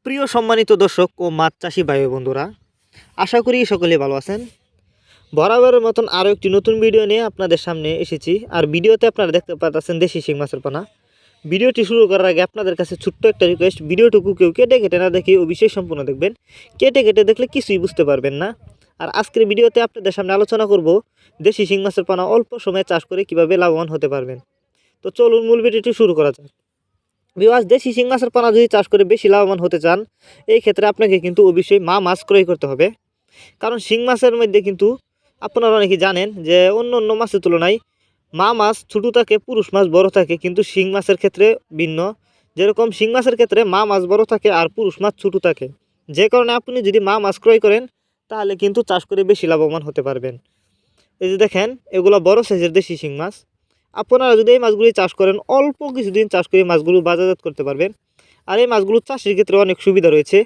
প্রিয় সম্মানিত দর্শক ও মাছ চাষি ভাই ও বন্ধুরা, আশা করি সকলে ভালো আছেন। বরাবরের মতন আরও একটি নতুন ভিডিও নিয়ে আপনাদের সামনে এসেছি। আর ভিডিওতে আপনারা দেখতে পাচ্ছেন দেশি শিং মাছের পোনা। ভিডিওটি শুরু করার আগে আপনাদের কাছে ছোট্ট একটা রিকোয়েস্ট, ভিডিওটুকু কেউ কেটে কেটে না দেখে অবশ্যই সম্পূর্ণ দেখবেন। কেটে কেটে দেখলে কিছুই বুঝতে পারবেন না। আর আজকের ভিডিওতে আপনাদের সামনে আলোচনা করব দেশি শিং মাছের পোনা অল্প সময়ে চাষ করে কিভাবে লাভবান হতে পারবেন। তো চলুন মূল ভিডিওটি শুরু করা যাক। বিকজ দেশি শিং মাছের পোনা যদি চাষ করে বেশি লাভবান হতে চান, এই ক্ষেত্রে আপনাকে কিন্তু অবশ্যই মা মাছ ক্রয় করতে হবে। কারণ শিং মাছের মধ্যে কিন্তু আপনারা অনেকেই জানেন যে অন্য অন্য মাছের তুলনায় মা মাছ ছোটো থাকে, পুরুষ মাছ বড় থাকে, কিন্তু শিং মাছের ক্ষেত্রে ভিন্ন। যেরকম শিং মাছের ক্ষেত্রে মা মাছ বড় থাকে আর পুরুষ মাছ ছোটো থাকে, যে কারণে আপনি যদি মা মাছ ক্রয় করেন তাহলে কিন্তু চাষ করে বেশি লাভবান হতে পারবেন। এই যে দেখেন, এগুলো বড় সাইজের দেশি শিং মাছ। আপনারা যদি এই মাছগুলি চাষ করেন, অল্প কিছুদিন চাষ করে মাছগুলো বাজারজাত করতে পারবেন। আর এই মাছগুলো চাষের ক্ষেত্রে অনেক সুবিধা রয়েছে।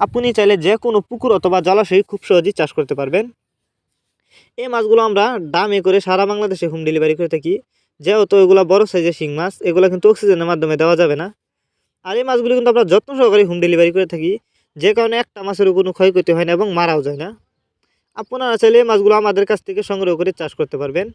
আপনি চাইলে যে কোনো পুকুর অথবা জলাশয়ে খুব সহজেই চাষ করতে পারবেন। এই মাছগুলো আমরা দামে করে সারা বাংলাদেশে হোম ডেলিভারি করে থাকি। যেহেতু এগুলো বড় সাইজের শিং মাছ, এগুলো কিন্তু অক্সিজেনের মাধ্যমে দেওয়া যাবে না। আর এই মাছগুলো কিন্তু আমরা যত্ন সহকারে হোম ডেলিভারি করে থাকি, যে কারণে একটা মাছেরও কোনো ক্ষয়ক্ষতি হয় না এবং মারাও যায় না। আপনারা চাইলে এই মাছগুলো আমাদের কাছ থেকে সংগ্রহ করে চাষ করতে পারবেন।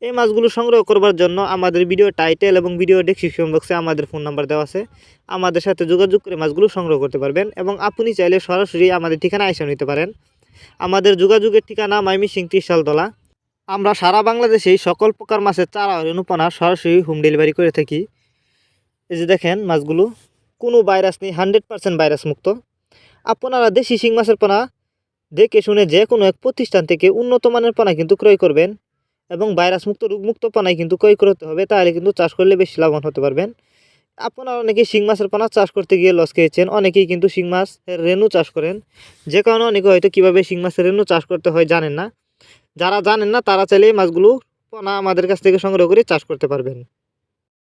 এই মাছগুলো সংগ্রহ করবার জন্য আমাদের ভিডিও টাইটেল এবং ভিডিও ডেসক্রিপশন বক্সে আমাদের ফোন নাম্বার দেওয়া আছে। আমাদের সাথে যোগাযোগ করে মাছগুলো সংগ্রহ করতে পারবেন এবং আপনি চাইলে সরাসরি আমাদের ঠিকানা এসে নিতে পারেন। আমাদের যোগাযোগের ঠিকানা ময়মনসিংহ ত্রিশালতলা। আমরা সারা বাংলাদেশেই সকল প্রকার মাছের চারা ও রেণুপানা সরাসরি হোম ডেলিভারি করে থাকি। এই যে দেখেন, মাছগুলো কোনো ভাইরাস নেই, 100% ভাইরাস মুক্ত। আপনারা দেশি শিং মাছের পোনা দেখে শুনে যে কোনো এক প্রতিষ্ঠান থেকে উন্নত মানের পোনা কিন্তু ক্রয় করবেন এবং ভাইরাস মুক্ত রোগমুক্ত পোনাই কিন্তু ক্রয় করতে হবে, তাহলে কিন্তু চাষ করলে বেশি লাভবান হতে পারবেন। আপনারা অনেকেই শিং মাছের পোনা চাষ করতে গিয়ে লস খেয়েছেন, অনেকেই কিন্তু শিং মাছের রেণু চাষ করেন, যে কারণে অনেকে হয়তো কীভাবে শিং মাছের রেণু চাষ করতে হয় জানেন না। যারা জানেন না তারা চাইলে এই মাছগুলো পোনা আমাদের কাছ থেকে সংগ্রহ করে চাষ করতে পারবেন।